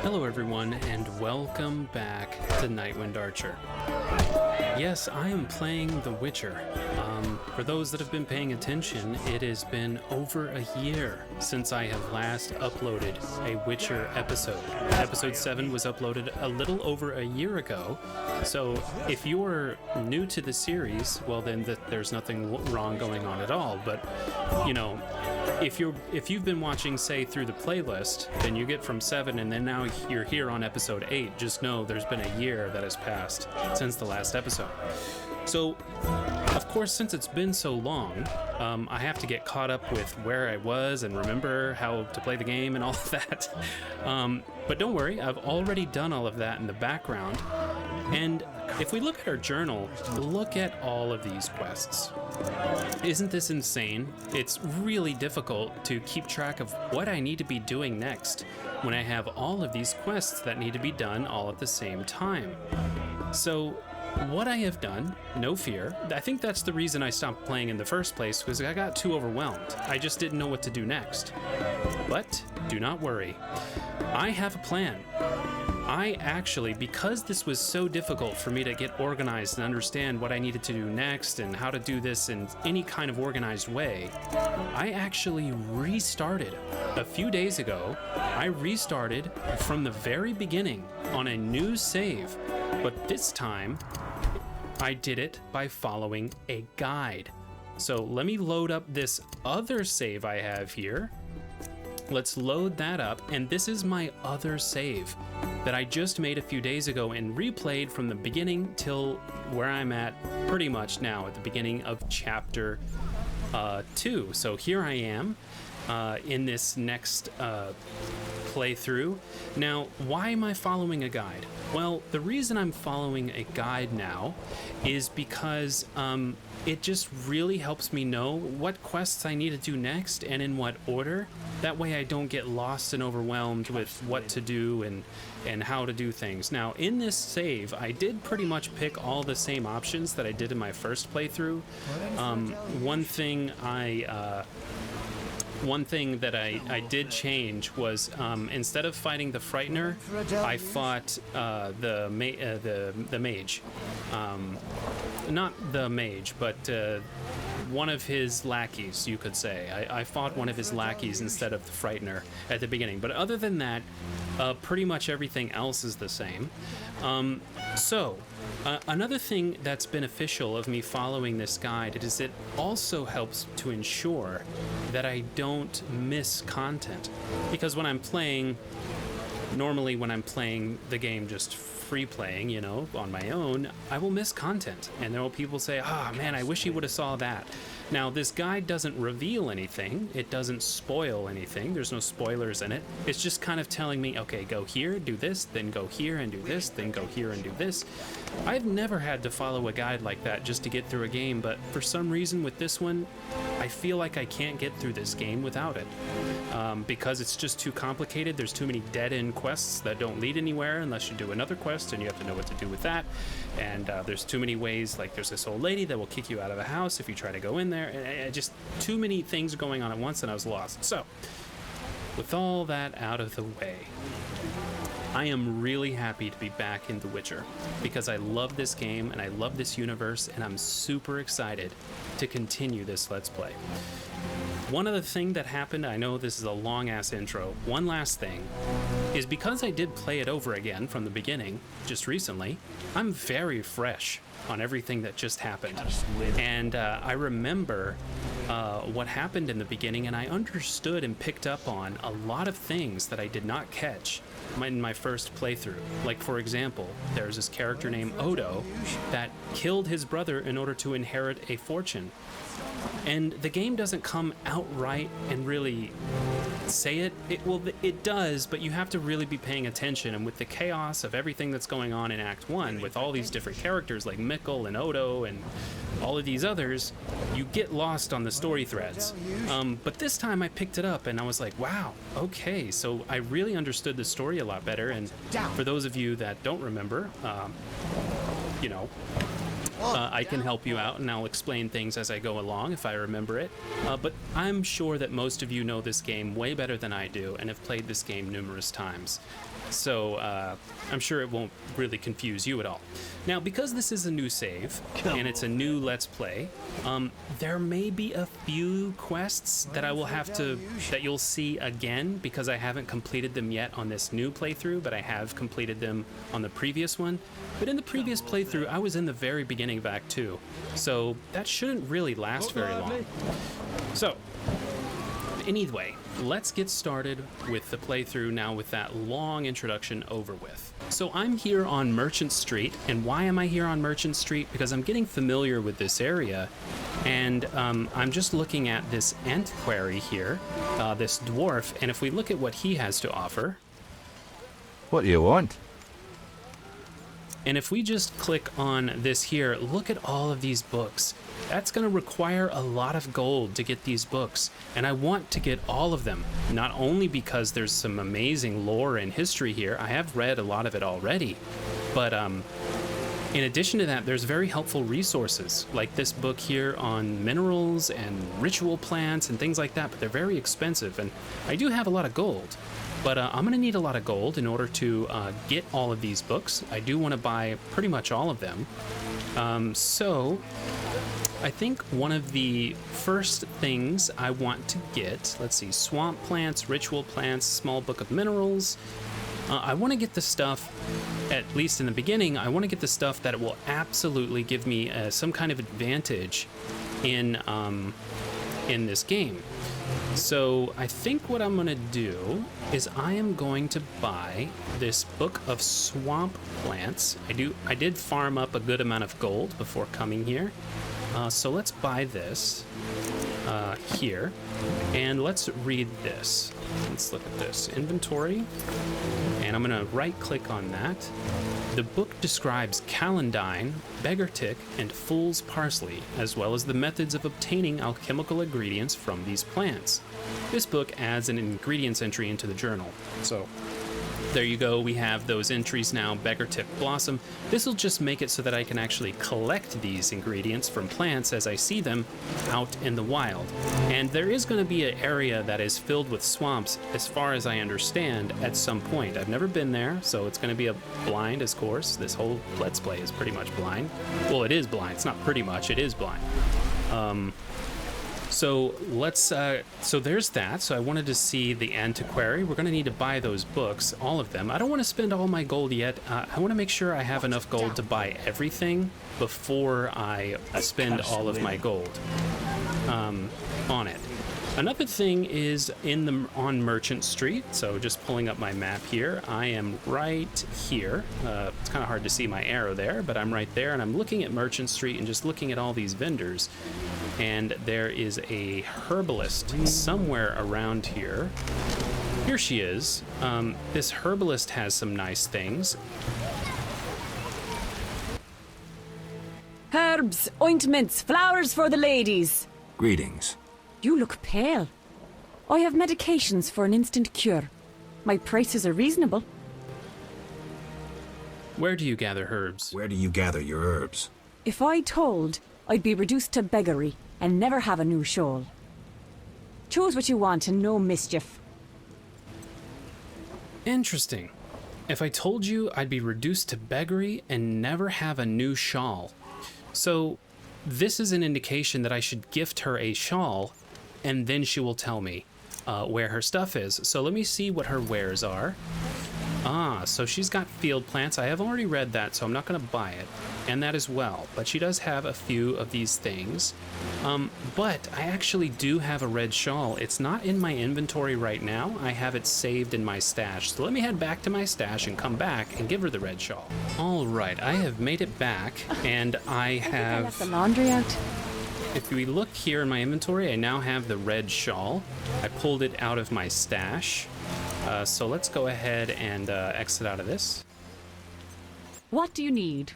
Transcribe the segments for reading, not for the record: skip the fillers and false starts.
Hello everyone, and welcome back to Nightwind Archer. Yes, I am playing The Witcher. For those that have been paying attention, it has been over a year since I have last uploaded a Witcher episode. Episode 7 was uploaded a little over a year ago, so if you're new to the series, well then there's nothing wrong going on at all, but, you know, if you've been watching, say, through the playlist, then you get from 7 and then now you're here on episode 8. Just know there's been a year that has passed since the last episode. So, of course, since it's been so long, I have to get caught up with where I was and remember how to play the game and all of that. But don't worry, I've already done all of that in the background. And if we look at our journal, look at all of these quests. Isn't this insane? It's really difficult to keep track of what I need to be doing next when I have all of these quests that need to be done all at the same time. So what I have done, no fear, I think that's the reason I stopped playing in the first place, because I got too overwhelmed. I just didn't know what to do next. But do not worry. I have a plan. I actually, because this was so difficult for me to get organized and understand what I needed to do next and how to do this in any kind of organized way, I actually restarted. A few days ago, I restarted from the very beginning on a new save, but this time I did it by following a guide. So let me load up this other save I have here. Let's load that up, and this is my other save that I just made a few days ago and replayed from the beginning till where I'm at pretty much now, at the beginning of chapter 2. So here I am in this next playthrough. Now, why am I following a guide? Well, the reason I'm following a guide now is because it just really helps me know what quests I need to do next and in what order. That way I don't get lost and overwhelmed with what to do and how to do things. Now, in this save, I did pretty much pick all the same options that I did in my first playthrough. One thing that I did change was instead of fighting the Frightener, I fought the mage. Not the mage, but one of his lackeys, you could say. I fought one of his lackeys instead of the Frightener at the beginning. But other than that, pretty much everything else is the same. Another thing that's beneficial of me following this guide is it also helps to ensure that I don't miss content. Because when I'm playing, normally when I'm playing the game just free playing, you know, on my own, I will miss content. And there will people say, man, I wish you would have saw that. Now, this guide doesn't reveal anything. It doesn't spoil anything. There's no spoilers in it. It's just kind of telling me, okay, go here, do this, then go here and do this, then go here and do this. I've never had to follow a guide like that just to get through a game, but for some reason with this one, I feel like I can't get through this game without it. Because it's just too complicated. There's too many dead-end quests that don't lead anywhere unless you do another quest, and you have to know what to do with that. And there's too many ways, like there's this old lady that will kick you out of a house if you try to go in there. And just too many things going on at once, and I was lost. So, with all that out of the way, I am really happy to be back in The Witcher because I love this game and I love this universe, and I'm super excited to continue this Let's Play. One other thing that happened, I know this is a long-ass intro, one last thing, is because I did play it over again from the beginning just recently, I'm very fresh on everything that just happened. And I remember what happened in the beginning, and I understood and picked up on a lot of things that I did not catch in my first playthrough. Like, for example, there's this character named Odo that killed his brother in order to inherit a fortune. And the game doesn't come outright and really say it. It does, but you have to really be paying attention. And with the chaos of everything that's going on in Act 1, with all these different characters like Mikkel and Odo and all of these others, you get lost on the story threads. But this time I picked it up and I was like, wow, okay, so I really understood the story a lot better. And for those of you that don't remember, I can help you out, and I'll explain things as I go along if I remember it. But I'm sure that most of you know this game way better than I do and have played this game numerous times. So I'm sure it won't really confuse you at all. Now, because this is a new save and it's a new Let's Play, there may be a few quests that I will have to, that you'll see again, because I haven't completed them yet on this new playthrough, but I have completed them on the previous one. But in the previous playthrough, I was in the very beginning of Act 2, so that shouldn't really last very long. So, anyway, let's get started with the playthrough now with that long introduction over with. So I'm here on Merchant Street, and why am I here on Merchant Street? Because I'm getting familiar with this area, and I'm just looking at this antiquary here, this dwarf, and if we look at what he has to offer... What do you want? And if we just click on this here, look at all of these books. That's going to require a lot of gold to get these books, and I want to get all of them, not only because there's some amazing lore and history here. I have read a lot of it already, but in addition to that, there's very helpful resources, like this book here on minerals and ritual plants and things like that, but they're very expensive, and I do have a lot of gold. But I'm going to need a lot of gold in order to get all of these books. I do want to buy pretty much all of them. So I think one of the first things I want to get, let's see, swamp plants, ritual plants, small book of minerals. I want to get the stuff, at least in the beginning, I want to get the stuff that will absolutely give me some kind of advantage in this game. So I think what I'm going to do is I am going to buy this book of swamp plants. I did farm up a good amount of gold before coming here. So let's buy this here, and let's read this. Let's look at this. Inventory, and I'm going to right-click on that. The book describes calendine, beggartick, and fool's parsley, as well as the methods of obtaining alchemical ingredients from these plants. This book adds an ingredients entry into the journal. So there you go, we have those entries now, beggartick blossom. This will just make it so that I can actually collect these ingredients from plants as I see them out in the wild. And there is going to be an area that is filled with swamps, as far as I understand, at some point. I've never been there, so it's going to be a blind, of course. This whole Let's Play is pretty much blind. Well, it is blind. It's not pretty much, it is blind. So let's, so there's that. So I wanted to see the antiquary. We're going to need to buy those books, all of them. I don't want to spend all my gold yet. I want to make sure I have enough gold to buy everything before I spend all of my gold on it. Another thing is on Merchant Street. So just pulling up my map here, I am right here. It's kind of hard to see my arrow there, but I'm right there, and I'm looking at Merchant Street and just looking at all these vendors. And there is a herbalist somewhere around here. Here she is. This herbalist has some nice things. Herbs, ointments, flowers for the ladies. Greetings. You look pale. I have medications for an instant cure. My prices are reasonable. Where do you gather herbs? Where do you gather your herbs? If I told, I'd be reduced to beggary and never have a new shawl. Choose what you want and no mischief. Interesting. If I told you, I'd be reduced to beggary and never have a new shawl. So this is an indication that I should gift her a shawl, and then she will tell me where her stuff is. So let me see what her wares are. So she's got field plants. I have already read that, so I'm not going to buy it. And that as well. But she does have a few of these things. But I actually do have a red shawl. It's not in my inventory right now. I have it saved in my stash. So let me head back to my stash and come back and give her the red shawl. All right, I have made it back, and I have... left the laundry out. If we look here in my inventory, I now have the red shawl. I pulled it out of my stash. So let's go ahead and exit out of this. What do you need?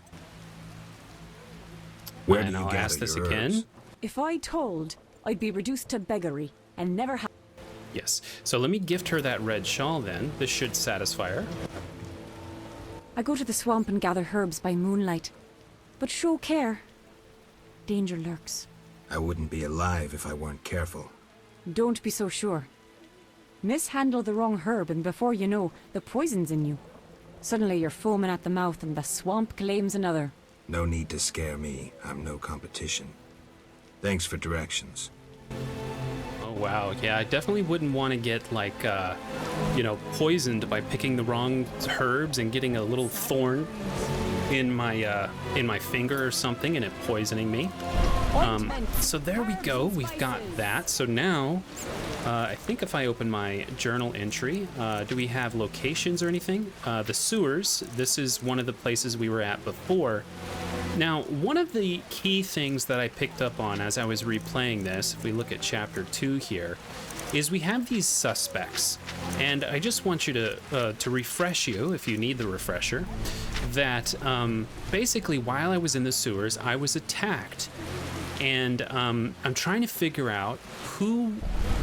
Where And do you I'll gather ask this your again. herbs? If I told, I'd be reduced to beggary and never have... Yes. So let me gift her that red shawl then. This should satisfy her. I go to the swamp and gather herbs by moonlight. But show care. Danger lurks. I wouldn't be alive if I weren't careful. Don't be so sure. Mishandle the wrong herb and before you know, the poison's in you. Suddenly you're foaming at the mouth and the swamp claims another. No need to scare me. I'm no competition. Thanks for directions. Oh, wow. Yeah, I definitely wouldn't want to get, like, poisoned by picking the wrong herbs and getting a little thorn in my finger or something and it poisoning me. So there we go. We've got that. So now, I think if I open my journal entry, do we have locations or anything? The sewers. This is one of the places we were at before. Now, one of the key things that I picked up on as I was replaying this, if we look at chapter 2 here, is we have these suspects. And I just want you to refresh you, if you need the refresher, that basically while I was in the sewers, I was attacked. And I'm trying to figure out who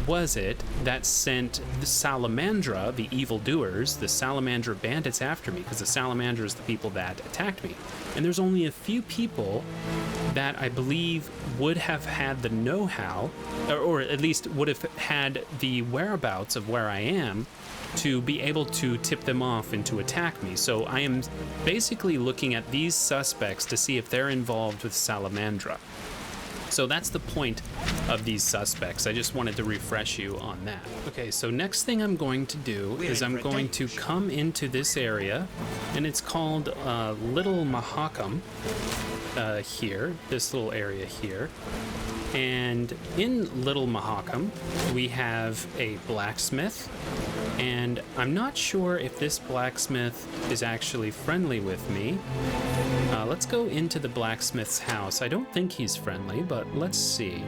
was it that sent the Salamandra, the evildoers, the Salamandra bandits after me, because the Salamandra is the people that attacked me. And there's only a few people that I believe would have had the know-how, or at least would have had the whereabouts of where I am, to be able to tip them off and to attack me. So I am basically looking at these suspects to see if they're involved with Salamandra. So that's the point of these suspects. I just wanted to refresh you on that. Okay, so next thing I'm going to do is I'm going to come into this area, and it's called Little Mahakam here, this little area here. And in Little Mahakam, we have a blacksmith, and I'm not sure if this blacksmith is actually friendly with me. Let's go into the blacksmith's house. I don't think he's friendly, but let's see.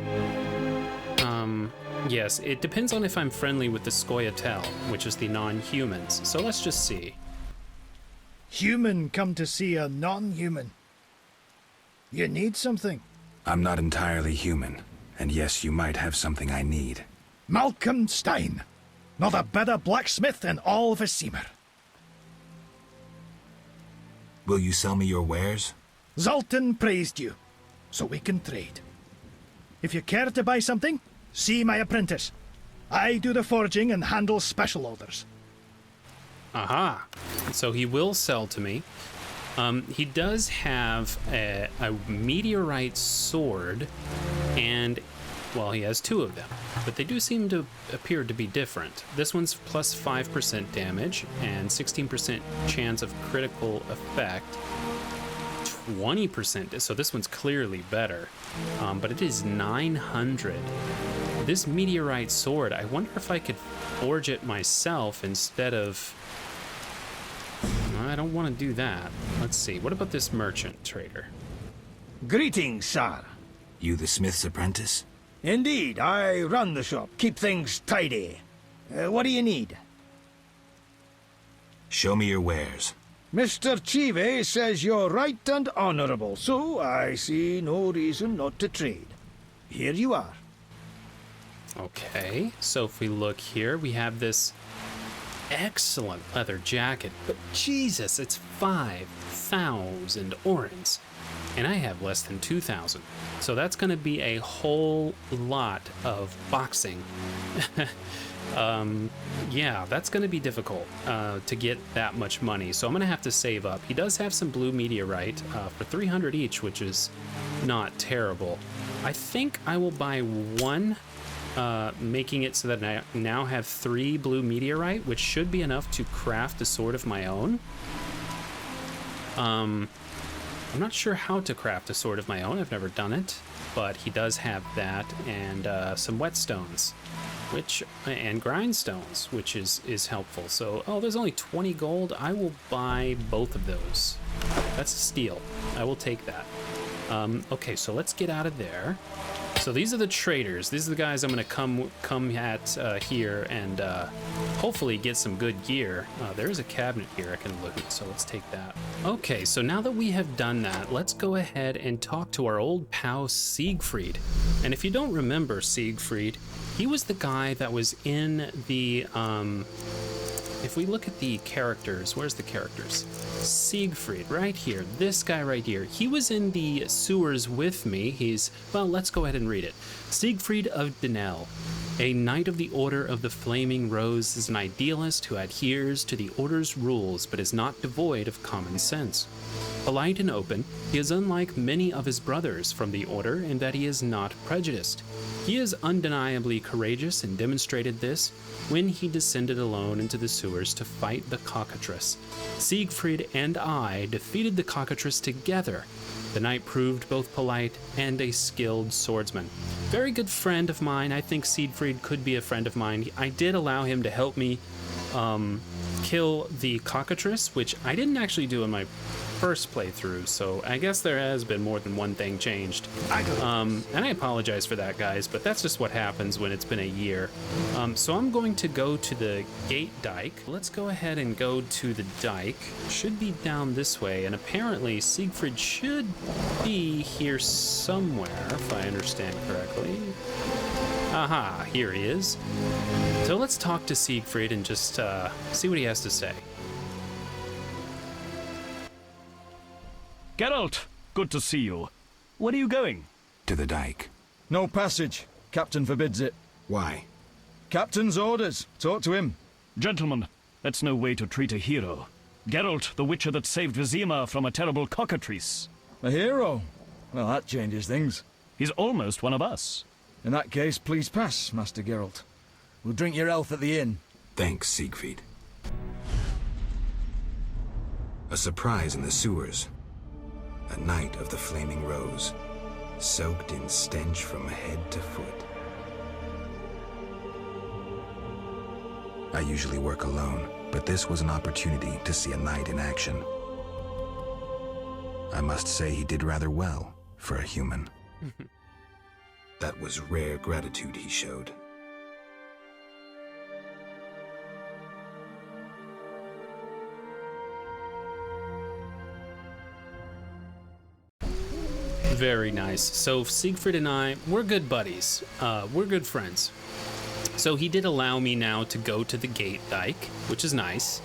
Yes, it depends on if I'm friendly with the Scoia'tael, which is the non-humans. So let's just see. Human come to see a non-human. You need something. I'm not entirely human, and yes, you might have something I need. Malcolm Stein, not a better blacksmith in all of Vizima. Will you sell me your wares? Zoltan praised you, so we can trade. If you care to buy something, see my apprentice. I do the forging and handle special orders. Aha. So he will sell to me. He does have a meteorite sword, and, well, he has two of them, but they do seem to appear to be different. This one's plus 5% damage and 16% chance of critical effect. 20%, so this one's clearly better, but it is 900. This meteorite sword, I wonder if I could forge it myself instead of... I don't want to do that. Let's see. What about this merchant trader? Greetings, sir. You the smith's apprentice? Indeed, I run the shop, keep things tidy. What do you need? Show me your wares. Mr. Chive says you're right and honorable, so I see no reason not to trade. Here you are. Okay, so if we look here, we have this excellent leather jacket, but Jesus, it's 5,000 orens, and I have less than 2,000. So that's going to be a whole lot of boxing. Yeah, that's going to be difficult to get that much money. So I'm going to have to save up. He does have some blue meteorite for 300 each, which is not terrible. I think I will buy one, making it so that I now have 3 blue meteorite, which should be enough to craft a sword of my own. I'm not sure how to craft a sword of my own. I've never done it, but he does have that, and some whetstones, and grindstones, which is helpful. So, oh, there's only 20 gold. I will buy both of those. That's a steal. I will take that. Okay, so let's get out of there. So these are the traders. These are the guys I'm going to come at here and hopefully get some good gear. There's a cabinet here I can look at, so let's take that. Okay, so now that we have done that, let's go ahead and talk to our old pal Siegfried. And if you don't remember Siegfried, he was the guy that was in the... if we look at the characters, where's the characters? Siegfried, right here. This guy right here. He was in the sewers with me. Well, let's go ahead and read it. Siegfried of Denel. A Knight of the Order of the Flaming Rose is an idealist who adheres to the Order's rules but is not devoid of common sense. Polite and open, he is unlike many of his brothers from the Order in that he is not prejudiced. He is undeniably courageous and demonstrated this when he descended alone into the sewers to fight the cockatrice. Siegfried and I defeated the cockatrice together. The knight proved both polite and a skilled swordsman. Very good friend of mine. I think Siegfried could be a friend of mine. I did allow him to help me kill the cockatrice, which I didn't actually do in my first playthrough, so I guess there has been more than one thing changed. And I apologize for that, guys, but that's just what happens when it's been a year. So I'm going to go to the gate dike. Let's go ahead and go to the dike. Should be down this way, and apparently Siegfried should be here somewhere, if I understand correctly. Aha, here he is. So let's talk to Siegfried and just see what he has to say. Geralt, good to see you. Where are you going? To the dike. No passage. Captain forbids it. Why? Captain's orders. Talk to him. Gentlemen, that's no way to treat a hero. Geralt, the witcher that saved Vizima from a terrible cockatrice. A hero? Well, that changes things. He's almost one of us. In that case, please pass, Master Geralt. We'll drink your health at the inn. Thanks, Siegfried. A surprise in the sewers. A Knight of the Flaming Rose, soaked in stench from head to foot. I usually work alone, but this was an opportunity to see a knight in action. I must say he did rather well for a human. That was rare gratitude he showed. Very nice. So Siegfried and I, we're good buddies. We're good friends. So he did allow me now to go to the gate dike, which is nice.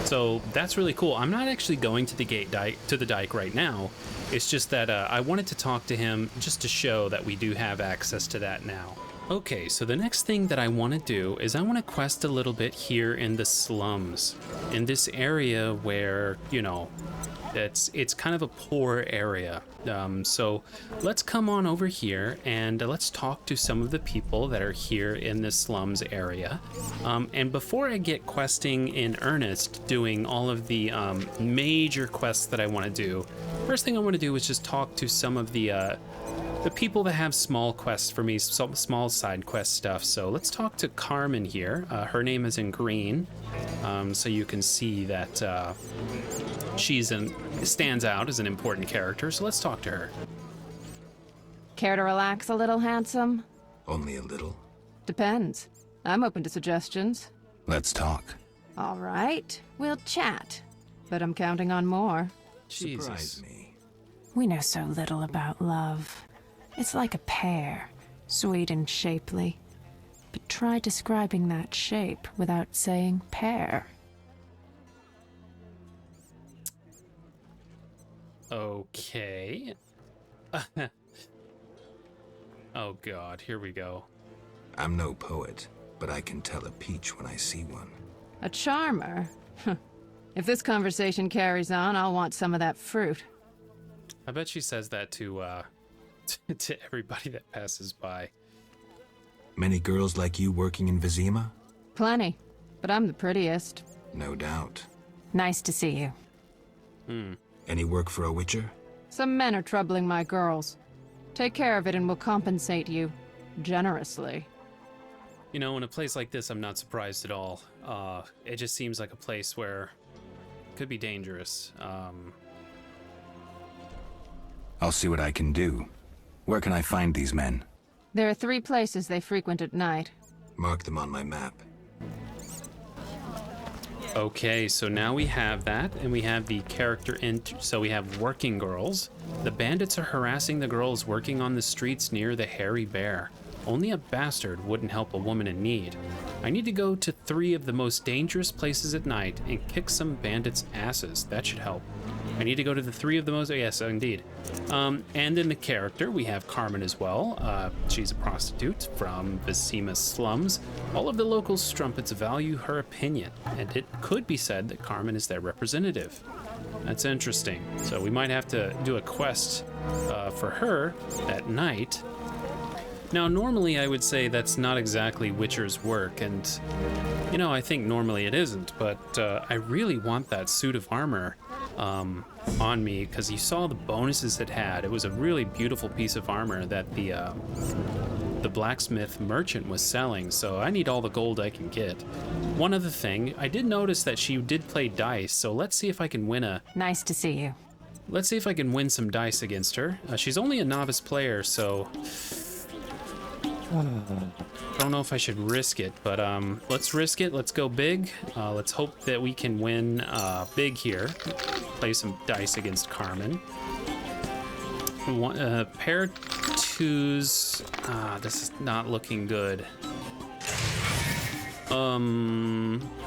So that's really cool. I'm not actually going to the dike right now. It's just that I wanted to talk to him just to show that we do have access to that now. Okay, so the next thing that I want to do is I want to quest a little bit here in the slums, in this area where, you know, it's kind of a poor area. So let's come on over here and let's talk to some of the people that are here in the slums area. And before I get questing in earnest, doing all of the major quests that I want to do, first thing I want to do is just talk to some of the people that have small quests for me, small side quest stuff. So let's talk to Carmen here. Her name is in green, so you can see that stands out as an important character. So let's talk to her. Care to relax a little, handsome? Only a little. Depends. I'm open to suggestions. Let's talk. All right, we'll chat. But I'm counting on more. Jesus. Surprise me. We know so little about love. It's like a pear, sweet and shapely. But try describing that shape without saying pear. Okay. Oh God, here we go. I'm no poet, but I can tell a peach when I see one. A charmer? If this conversation carries on, I'll want some of that fruit. I bet she says that to to everybody that passes by. Many girls like you working in Vizima? Plenty, but I'm the prettiest. No doubt. Nice to see you. Any work for a witcher? Some men are troubling my girls. Take care of it and we'll compensate you. Generously. You know, in a place like this, I'm not surprised at all. It just seems like a place where it could be dangerous. I'll see what I can do. Where can I find these men? There are 3 places they frequent at night. Mark them on my map. Okay, so now we have that, and we have the character so we have working girls. The bandits are harassing the girls working on the streets near the Hairy Bear. Only a bastard wouldn't help a woman in need. I need to go to 3 of the most dangerous places at night and kick some bandits' asses. That should help. I need to go to the 3 of the most... Yes, indeed. And in the character, we have Carmen as well. She's a prostitute from Vizima slums. All of the local strumpets value her opinion, and it could be said that Carmen is their representative. That's interesting. So we might have to do a quest for her at night. Now, normally I would say that's not exactly Witcher's work, and, you know, I think normally it isn't, but I really want that suit of armor on me, because you saw the bonuses it had. It was a really beautiful piece of armor that the blacksmith merchant was selling, so I need all the gold I can get. One other thing, I did notice that she did play dice, so let's see if I can win a... Nice to see you. Let's see if I can win some dice against her. She's only a novice player, so... I don't know if I should risk it, but let's risk it. Let's go big. Let's hope that we can win big here. Play some dice against Carmen. Pair twos. This is not looking good.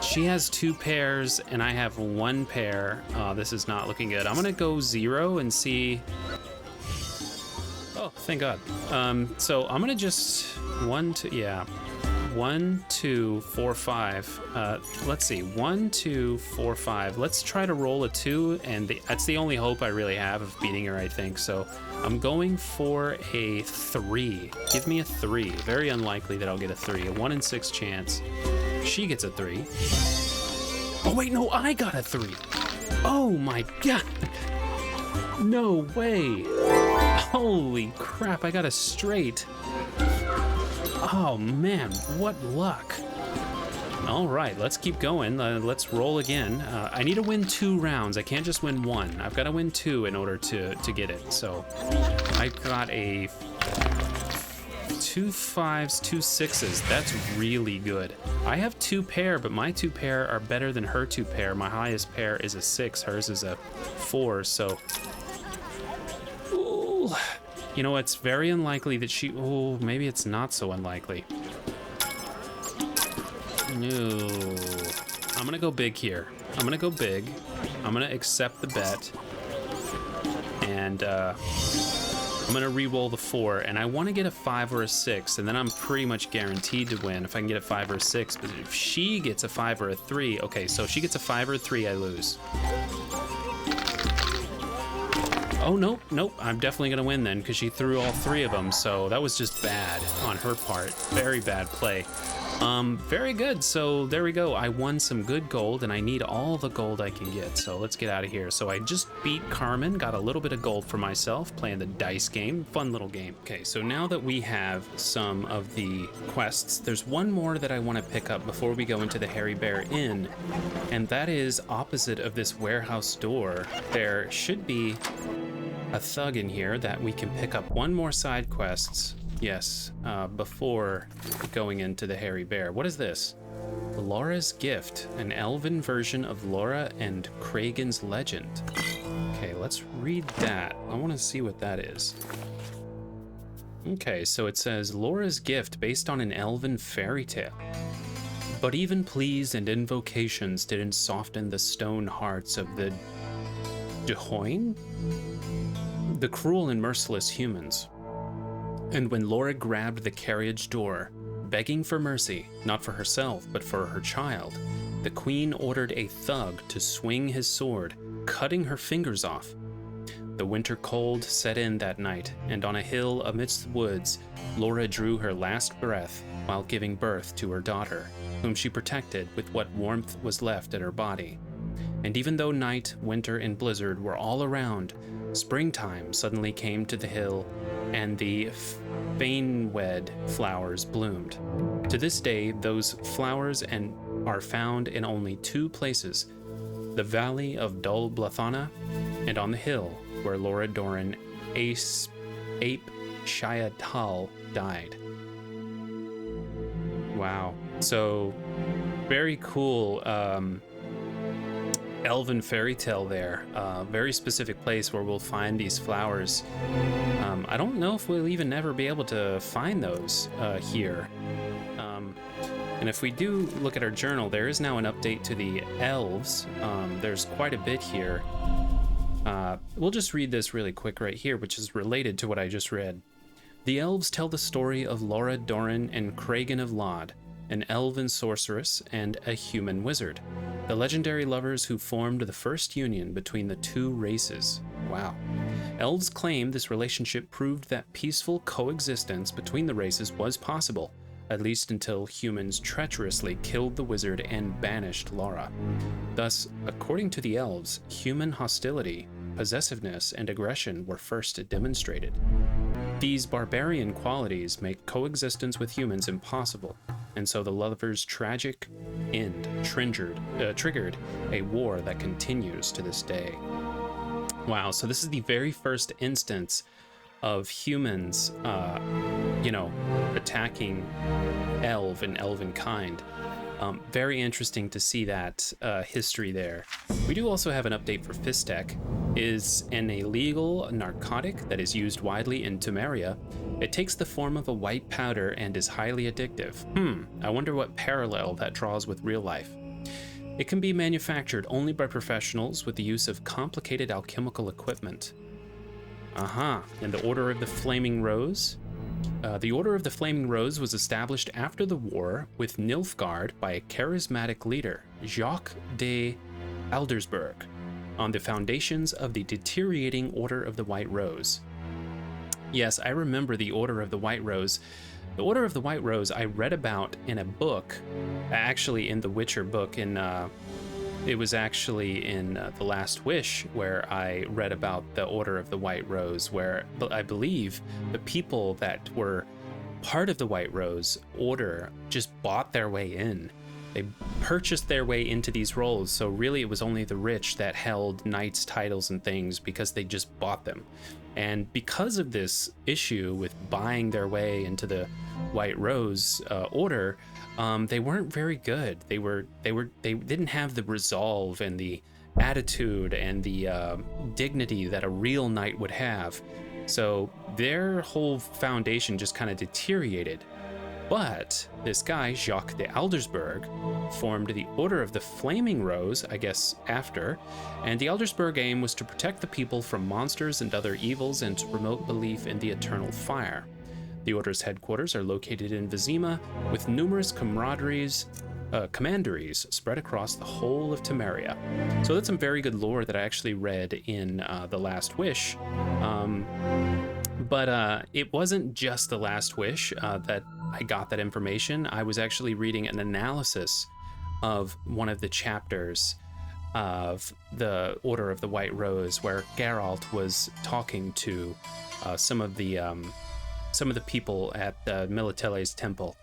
She has 2 pairs and I have 1 pair. This is not looking good. I'm gonna go 0 and see. Oh, thank God. So I'm gonna just 1, 2, yeah. 1, 2, 4, 5. Let's see, 1, 2, 4, 5. Let's try to roll a 2, and that's the only hope I really have of beating her, I think. So I'm going for a 3. Give me a 3. Very unlikely that I'll get a 3. A 1 in 6 chance. She gets a 3. Oh wait, no, I got a 3. Oh my God. No way. Holy crap, I got a straight. Oh man, what luck. All right, let's keep going. Let's roll again. I need to win 2 rounds. I can't just win 1. I've got to win 2 in order to get it. So I got a 2 5s, 2 6s. That's really good. I have 2 pair, but my 2 pair are better than her 2 pair. My highest pair is a 6. Hers is a 4. So, ooh, you know, it's very unlikely that she. Oh, maybe it's not so unlikely. No, I'm gonna go big here. I'm gonna go big. I'm gonna accept the bet, and I'm gonna re-roll the 4, and I want to get a 5 or a 6, and then I'm pretty much guaranteed to win if I can get a 5 or a 6. But if she gets a 5 or a 3, okay, so if she gets a 5 or a 3, I lose. Oh, nope, nope, I'm definitely gonna win then, because she threw all 3 of them, so that was just bad on her part. Very bad play. Very good, so there we go. I won some good gold, and I need all the gold I can get, so let's get out of here. So I just beat Carmen, got a little bit of gold for myself, playing the dice game. Fun little game. Okay, so now that we have some of the quests, there's one more that I want to pick up before we go into the Hairy Bear Inn, and that is opposite of this warehouse door. There should be a thug in here that we can pick up one more side quests. Yes, before going into the Hairy Bear. What is this? Lara's Gift, an elven version of Lara and Kragan's legend. Okay, let's read that. I want to see what that is. Okay, so it says Lara's Gift based on an elven fairy tale. But even pleas and invocations didn't soften the stone hearts of the Dehoin? The cruel and merciless humans. And when Lara grabbed the carriage door, begging for mercy, not for herself, but for her child, the queen ordered a thug to swing his sword, cutting her fingers off. The winter cold set in that night, and on a hill amidst the woods, Lara drew her last breath while giving birth to her daughter, whom she protected with what warmth was left in her body. And even though night, winter, and blizzard were all around, springtime suddenly came to the hill, and the fanewed flowers bloomed. To this day, those flowers are found in only 2 places, the valley of Dol Blathana, and on the hill where Lara Doran Ape Shayatal died. Wow. So, very cool elven fairy tale there. Very specific place where we'll find these flowers. I don't know if we'll even ever be able to find those here. And if we do look at our journal, there is now an update to the elves. There's quite a bit here. We'll just read this really quick right here, which is related to what I just read. The elves tell the story of Lara Doran and Kragan of Lod, an elven sorceress and a human wizard, the legendary lovers who formed the first union between the two races. Wow. Elves claim this relationship proved that peaceful coexistence between the races was possible, at least until humans treacherously killed the wizard and banished Lara. Thus, according to the elves, human hostility, possessiveness, and aggression were first demonstrated. These barbarian qualities make coexistence with humans impossible, and so the lovers' tragic end triggered a war that continues to this day. Wow, so this is the very first instance of humans, attacking elven kind. Very interesting to see that history there. We do also have an update for Fistek. Is an illegal narcotic that is used widely in Temeria. It takes the form of a white powder and is highly addictive. I wonder what parallel that draws with real life. It can be manufactured only by professionals with the use of complicated alchemical equipment. And the Order of the Flaming Rose? The Order of the Flaming Rose was established after the war with Nilfgaard by a charismatic leader, Jacques de Aldersberg, on the foundations of the deteriorating Order of the White Rose. Yes, I remember the Order of the White Rose. The Order of the White Rose I read about in a book, actually in the Witcher book, it was actually in The Last Wish where I read about the Order of the White Rose, where I believe the people that were part of the White Rose Order just bought their way in. They purchased their way into these roles, so really it was only the rich that held knights' titles and things because they just bought them. And because of this issue with buying their way into the White Rose Order, they weren't very good. They didn't have the resolve and the attitude and the dignity that a real knight would have. So their whole foundation just kind of deteriorated. But this guy, Jacques de Aldersberg, formed the Order of the Flaming Rose, I guess after, and the Aldersberg aim was to protect the people from monsters and other evils and to promote belief in the eternal fire. The Order's headquarters are located in Vizima, with numerous commanderies spread across the whole of Temeria. So that's some very good lore that I actually read in The Last Wish. But it wasn't just The Last Wish that I got that information. I was actually reading an analysis of one of the chapters of the Order of the White Rose, where Geralt was talking to some of the people at Militele's temple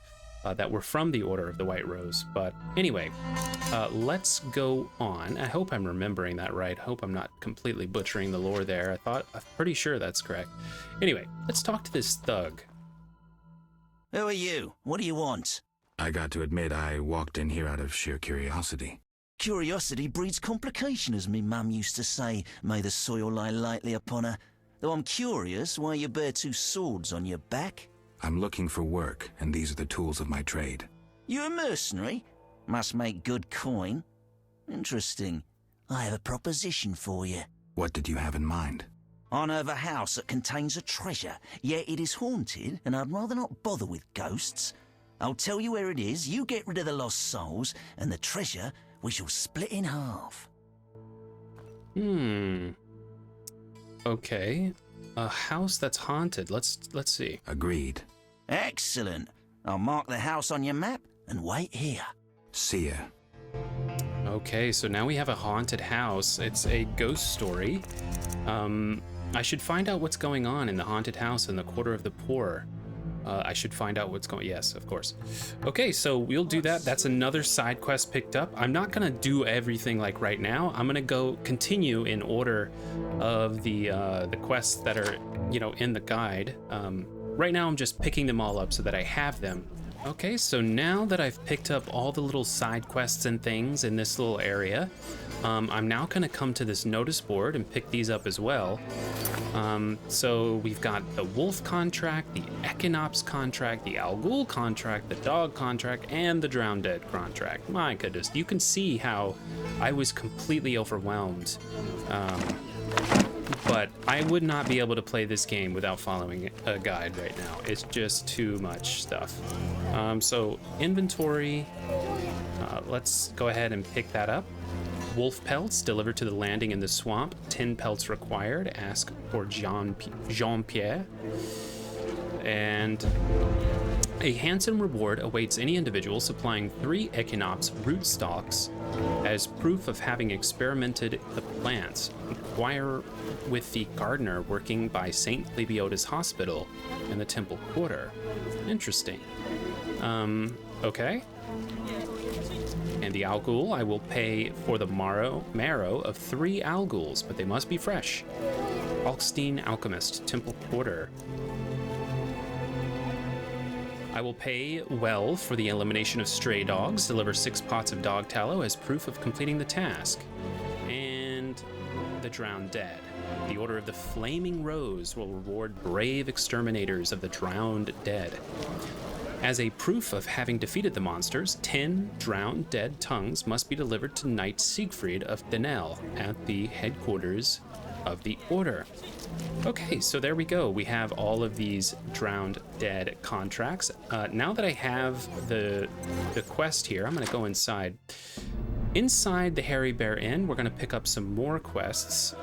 that were from the Order of the White Rose. But anyway, let's go on. I hope I'm remembering that right. I hope I'm not completely butchering the lore there. I'm pretty sure that's correct. Anyway, let's talk to this thug. Who are you? What do you want? I got to admit, I walked in here out of sheer curiosity. Curiosity breeds complication, as me mum used to say. May the soil lie lightly upon her. Though I'm curious why you bear two swords on your back. I'm looking for work, and these are the tools of my trade. You a mercenary? Must make good coin. Interesting. I have a proposition for you. What did you have in mind? I know of a house that contains a treasure, yet it is haunted, and I'd rather not bother with ghosts. I'll tell you where it is, you get rid of the lost souls, and the treasure we shall split in half. Okay. A house that's haunted. Let's see. Agreed. Excellent. I'll mark the house on your map and wait here. See ya. Okay, so now we have a haunted house. It's a ghost story. I should find out what's going on in the haunted house in the Quarter of the Poor. I should find out what's going. Yes, of course. Okay, so we'll do that. That's another side quest picked up. I'm not gonna do everything like right now. I'm gonna go continue in order of the quests that are, in the guide. Right now, I'm just picking them all up so that I have them. Okay, so now that I've picked up all the little side quests and things in this little area, I'm now gonna come to this notice board and pick these up as well. So we've got the Wolf contract, the Equinops contract, the Al Ghul contract, the Dog contract, and the Drowned Dead contract. My goodness, you can see how I was completely overwhelmed but I would not be able to play this game without following a guide right now. It's just too much stuff. So inventory, let's go ahead and pick that up. Wolf pelts delivered to the landing in the swamp. 10 pelts required. Ask for Jean-Pierre. And a handsome reward awaits any individual supplying 3 Echinops rootstocks as proof of having experimented the plants. Inquire with the gardener working by St. Lebioda's Hospital in the Temple Quarter. Interesting. Okay. And the Alghoul, I will pay for the marrow of 3 Alghouls, but they must be fresh. Alkstein Alchemist, Temple Quarter. I will pay well for the elimination of stray dogs, deliver 6 pots of dog tallow as proof of completing the task. And the Drowned Dead. The Order of the Flaming Rose will reward brave exterminators of the drowned dead. As a proof of having defeated the monsters, 10 drowned dead tongues must be delivered to Knight Siegfried of Denel at the headquarters of the Order. Okay, so there we go. We have all of these drowned dead contracts. Now that I have the quest here, I'm going to go inside. Inside the Hairy Bear Inn, we're going to pick up some more quests.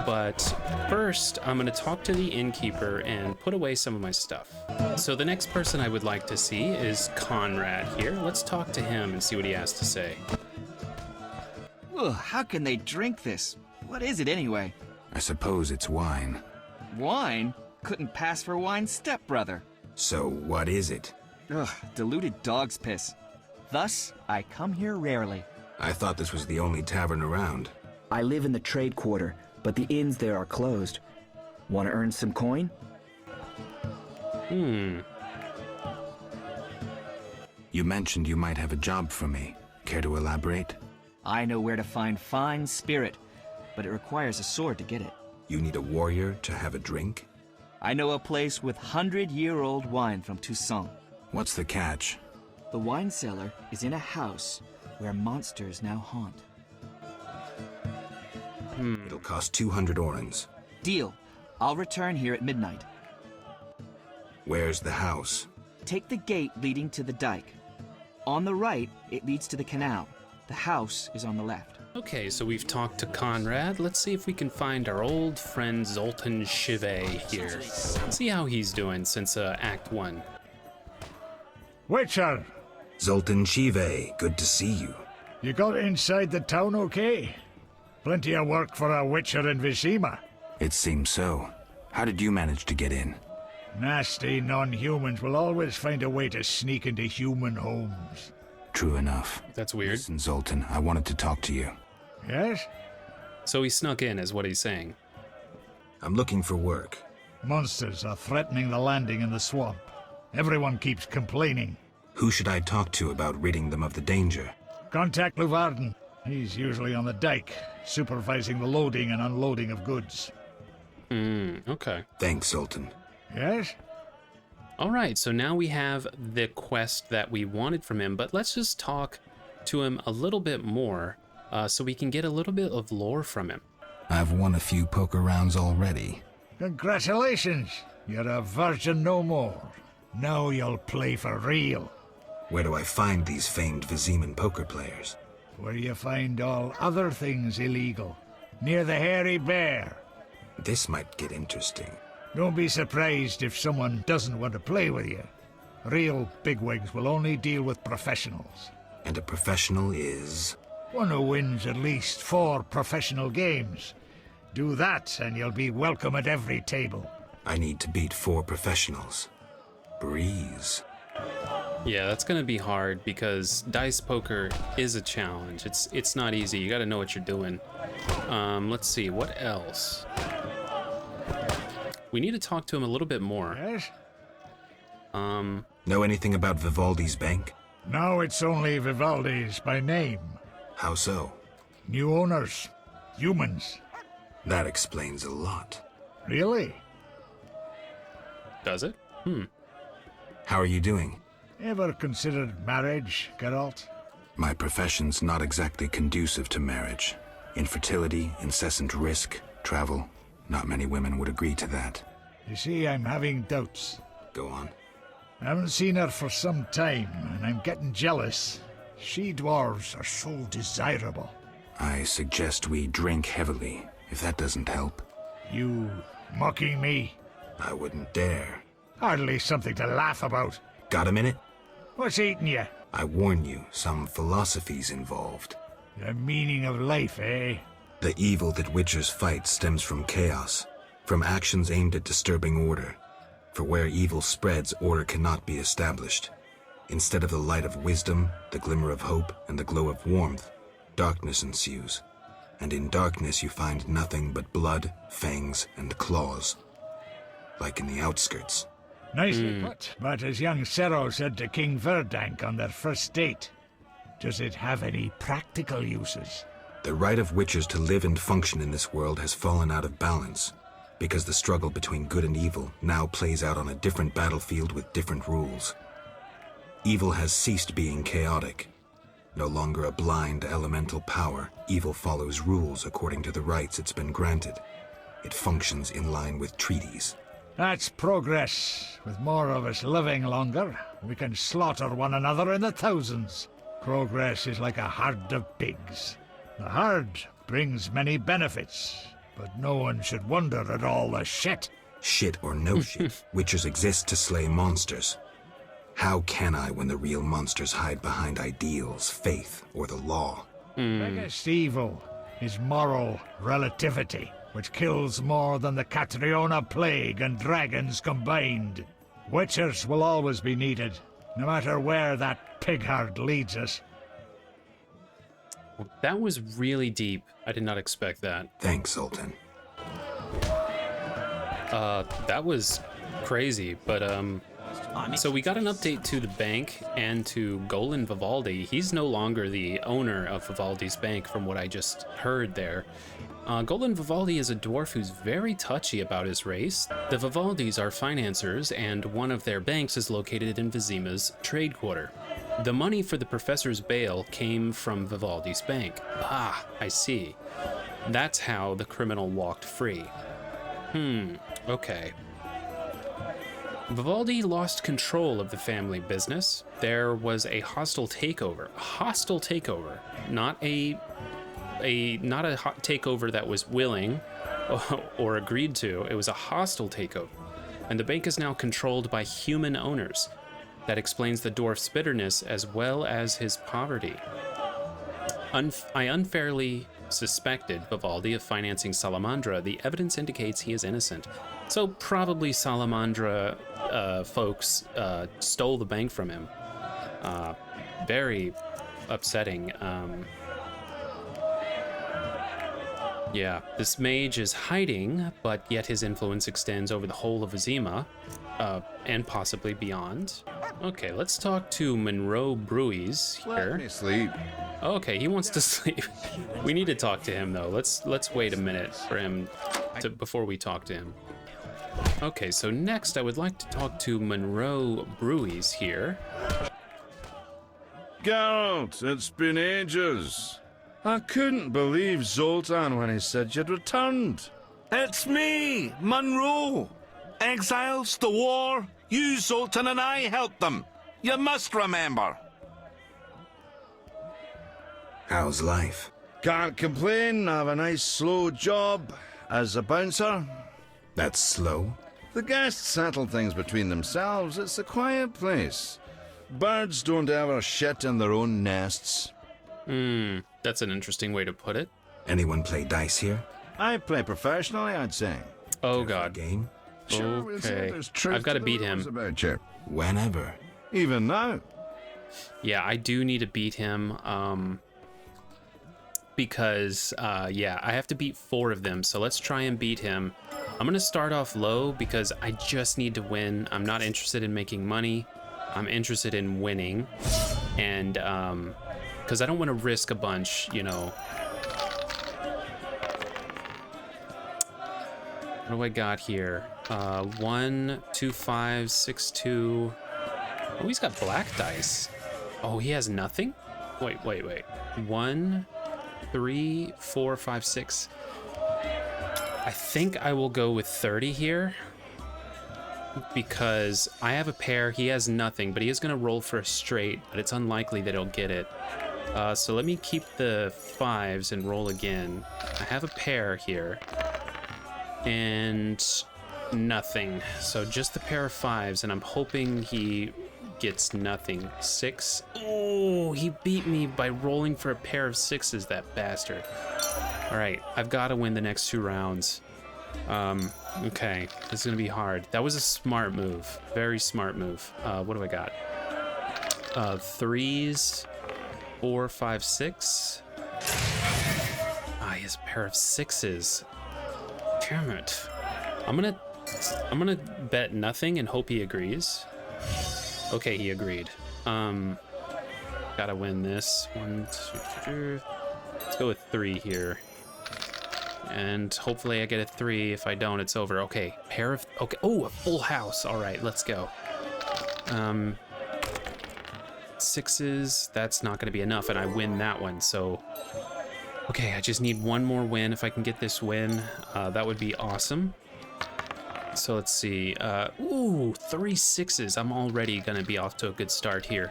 But first, I'm going to talk to the innkeeper and put away some of my stuff. So the next person I would like to see is Conrad here. Let's talk to him and see what he has to say. Ugh, how can they drink this? What is it anyway? I suppose it's wine. Wine? Couldn't pass for wine's stepbrother. So what is it? Ugh, diluted dog's piss. Thus, I come here rarely. I thought this was the only tavern around. I live in the trade quarter, but the inns there are closed. Want to earn some coin? You mentioned you might have a job for me. Care to elaborate? I know where to find fine spirit, but it requires a sword to get it. You need a warrior to have a drink? I know a place with 100-year-old wine from Toussaint. What's the catch? The wine cellar is in a house where monsters now haunt. It'll cost 200 orens. Deal. I'll return here at midnight. Where's the house? Take the gate leading to the dike. On the right, it leads to the canal. The house is on the left. Okay, so we've talked to Conrad. Let's see if we can find our old friend Zoltan Chivet here. See how he's doing since Act 1. Witcher! Zoltan Chivet, good to see you. You got inside the town okay? Plenty of work for a witcher in Vizima. It seems so. How did you manage to get in? Nasty non-humans will always find a way to sneak into human homes. True enough. That's weird. Listen, Zoltan, I wanted to talk to you. Yes? So he snuck in, is what he's saying. I'm looking for work. Monsters are threatening the landing in the swamp. Everyone keeps complaining. Who should I talk to about ridding them of the danger? Contact Luvarden. He's usually on the dike, supervising the loading and unloading of goods. Okay. Thanks, Zoltan. Yes? All right, so now we have the quest that we wanted from him, but let's just talk to him a little bit more so we can get a little bit of lore from him. I've won a few poker rounds already. Congratulations! You're a virgin no more. Now you'll play for real. Where do I find these famed Viziman poker players? Where you find all other things illegal. Near the Hairy Bear. This might get interesting. Don't be surprised if someone doesn't want to play with you. Real bigwigs will only deal with professionals. And a professional is? One who wins at least 4 professional games. Do that and you'll be welcome at every table. I need to beat 4 professionals. Breeze. Yeah, that's gonna be hard because dice poker is a challenge. It's not easy. You gotta know what you're doing. Let's see, what else? We need to talk to him a little bit more. Yes? Know anything about Vivaldi's bank? No, it's only Vivaldi's by name. How so? New owners. Humans. That explains a lot. Really? Does it? How are you doing? Ever considered marriage, Geralt? My profession's not exactly conducive to marriage. Infertility, incessant risk, travel. Not many women would agree to that. You see, I'm having doubts. Go on. I haven't seen her for some time, and I'm getting jealous. She-dwarves are so desirable. I suggest we drink heavily, if that doesn't help. You mocking me? I wouldn't dare. Hardly something to laugh about. Got a minute? What's eating you? I warn you, some philosophy's involved. The meaning of life, eh? The evil that witchers fight stems from chaos, from actions aimed at disturbing order. For where evil spreads, order cannot be established. Instead of the light of wisdom, the glimmer of hope, and the glow of warmth, darkness ensues. And in darkness you find nothing but blood, fangs, and claws. Like in the outskirts. Nicely put. But as young Cerro said to King Verdank on their first date, does it have any practical uses? The right of witchers to live and function in this world has fallen out of balance, because the struggle between good and evil now plays out on a different battlefield with different rules. Evil has ceased being chaotic. No longer a blind elemental power, evil follows rules according to the rights it's been granted. It functions in line with treaties. That's progress. With more of us living longer, we can slaughter one another in the thousands. Progress is like a herd of pigs. The herd brings many benefits, but no one should wonder at all the shit. Shit or no shit, witchers exist to slay monsters. How can I when the real monsters hide behind ideals, faith, or the law? Biggest evil is moral relativity, which kills more than the Catriona plague and dragons combined. Witchers will always be needed, no matter where that pig herd leads us. That was really deep. I did not expect that. Thanks, Zoltan. That was crazy, but so we got an update to the bank and to Golan Vivaldi. He's no longer the owner of Vivaldi's bank, from what I just heard there. Golan Vivaldi is a dwarf who's very touchy about his race. The Vivaldis are financiers, and one of their banks is located in Vizima's trade quarter. The money for the professor's bail came from Vivaldi's bank. Ah, I see. That's how the criminal walked free. Okay. Vivaldi lost control of the family business. There was a hostile takeover. A hostile takeover. Not a takeover that was willing or agreed to. It was a hostile takeover. And the bank is now controlled by human owners. That explains the dwarf's bitterness as well as his poverty. I unfairly suspected Vivaldi of financing Salamandra. The evidence indicates he is innocent. So probably Salamandra folks stole the bank from him. Very upsetting. Yeah, this mage is hiding, but yet his influence extends over the whole of Vizima, and possibly beyond. Okay, let's talk to Munro Bruys here. Let me sleep. Okay, he wants to sleep. We need to talk to him though. Let's wait a minute for him before we talk to him. Okay, so next I would like to talk to Munro Bruys here. Geralt, it's been ages. I couldn't believe Zoltan when he said you'd returned. It's me, Munro. Exiles, the war, you, Zoltan, and I helped them. You must remember. How's life? Can't complain, I have a nice slow job as a bouncer. That's slow? The guests settle things between themselves. It's a quiet place. Birds don't ever shit in their own nests. That's an interesting way to put it. Anyone play dice here? I play professionally, I'd say. Oh god. Game? Sure, we'll see Okay. there's truth I've got to to beat the him. rumors about you. Whenever. Even now. Yeah, I do need to beat him. Because yeah, I have to beat 4 of them. So let's try and beat him. I'm gonna start off low because I just need to win. I'm not interested in making money. I'm interested in winning. And because I don't want to risk a bunch, you know. What do I got here? 1, 2, 5, 6, 2. Oh, he's got black dice. Oh, he has nothing? Wait. 1, 3, 4, 5, 6. I think I will go with 30 here because I have a pair, he has nothing, but he is going to roll for a straight, but it's unlikely that he'll get it. So let me keep the 5s and roll again. I have a pair here and nothing, so just the pair of 5s, and I'm hoping he gets nothing. 6. Oh, he beat me by rolling for a pair of 6s, that bastard. All right, I've got to win the next 2 rounds. Okay, this is gonna be hard. That was a smart move, very smart move. What do I got? 3s, 4, 5, 6. Ah, he has a pair of 6s. Damn it. I'm gonna bet nothing and hope he agrees. Okay, he agreed. Gotta win this. 1, 2, 3. Let's go with 3 here. And hopefully I get a 3. If I don't, it's over. Okay, pair of... Okay, oh, a full house. All right, let's go. 6s, that's not gonna be enough, and I win that one, so... Okay, I just need one more win. If I can get this win, that would be awesome. So let's see. Ooh, 3 6s. I'm already gonna be off to a good start here.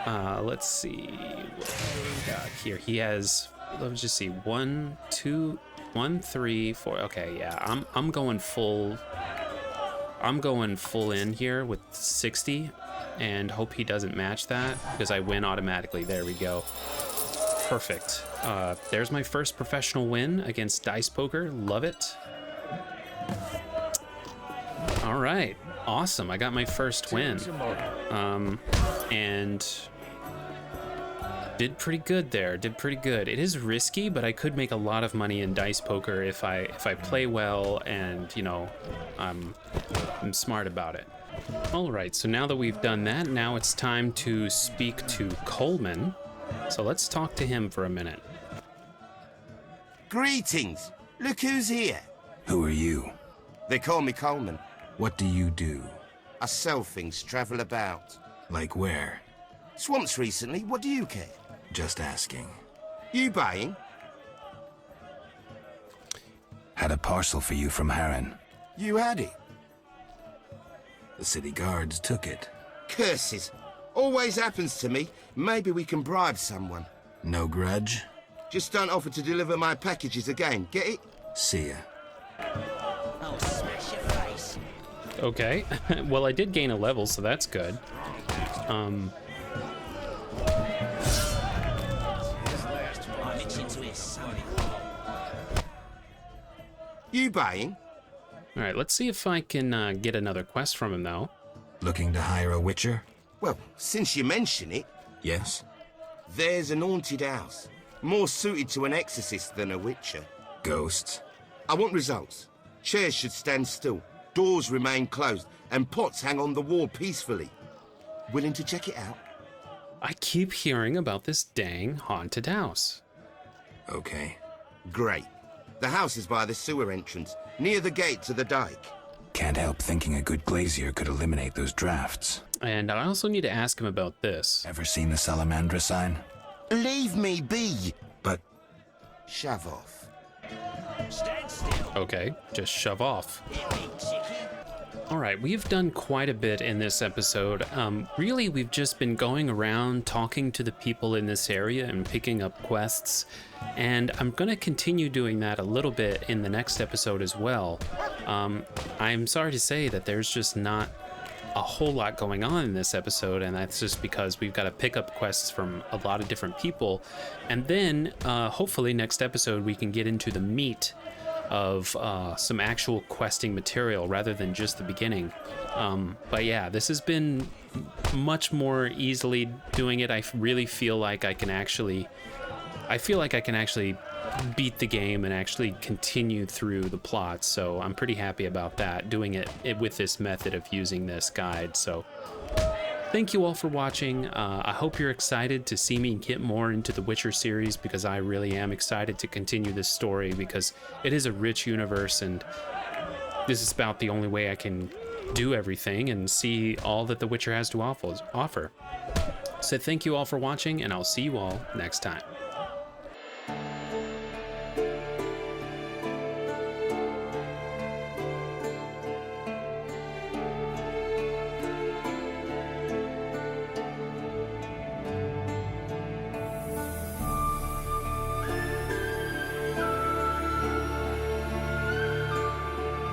Let's see what we got here. He has... Let's just see. 1, 2... 1, 3, 4. Okay, yeah, I'm going full. I'm going full in here with 60, and hope he doesn't match that because I win automatically. There we go. Perfect. There's my first professional win against Dice Poker. Love it. All right, awesome. I got my first win. And did pretty good there. Did pretty good. It is risky, but I could make a lot of money in Dice Poker if I play well and, you know, I'm smart about it. All right, so now that we've done that, now it's time to speak to Coleman. So let's talk to him for a minute. Greetings. Look who's here. Who are you? They call me Coleman. What do you do? I sell things, travel about. Like where? Swamps recently, what do you care? Just asking. You buying? Had a parcel for you from Harren. You had it? The city guards took it. Curses. Always happens to me. Maybe we can bribe someone. No grudge? Just don't offer to deliver my packages again, get it? See ya. I'll smash your face. Okay. Well, I did gain a level, so that's good. I'm itching to hear something. You buying? All right, let's see if I can get another quest from him, though. Looking to hire a witcher? Well, since you mention it... Yes? There's an haunted house. More suited to an exorcist than a witcher. Ghosts? I want results. Chairs should stand still. Doors remain closed. And pots hang on the wall peacefully. Willing to check it out? I keep hearing about this dang haunted house. Okay. Great. The house is by the sewer entrance, near the gate to the dike. Can't help thinking a good glazier could eliminate those drafts. And I also need to ask him about this. Ever seen the Salamandra sign? Leave me be! But... Shove off. Stand still. Okay, just shove off. Here, big chickie. All right, we've done quite a bit in this episode. Really, we've just been going around talking to the people in this area and picking up quests. And I'm going to continue doing that a little bit in the next episode as well. I'm sorry to say that there's just not a whole lot going on in this episode, and that's just because we've got to pick up quests from a lot of different people. And then, hopefully, next episode we can get into the meat of some actual questing material rather than just the beginning. But yeah, this has been much more easily doing it. I really feel like I can actually beat the game and actually continue through the plot. So I'm pretty happy about that, doing it with this method of using this guide. So thank you all for watching. I hope you're excited to see me get more into the Witcher series, because I really am excited to continue this story, because it is a rich universe, and this is about the only way I can do everything and see all that the Witcher has to offer. So thank you all for watching, and I'll see you all next time.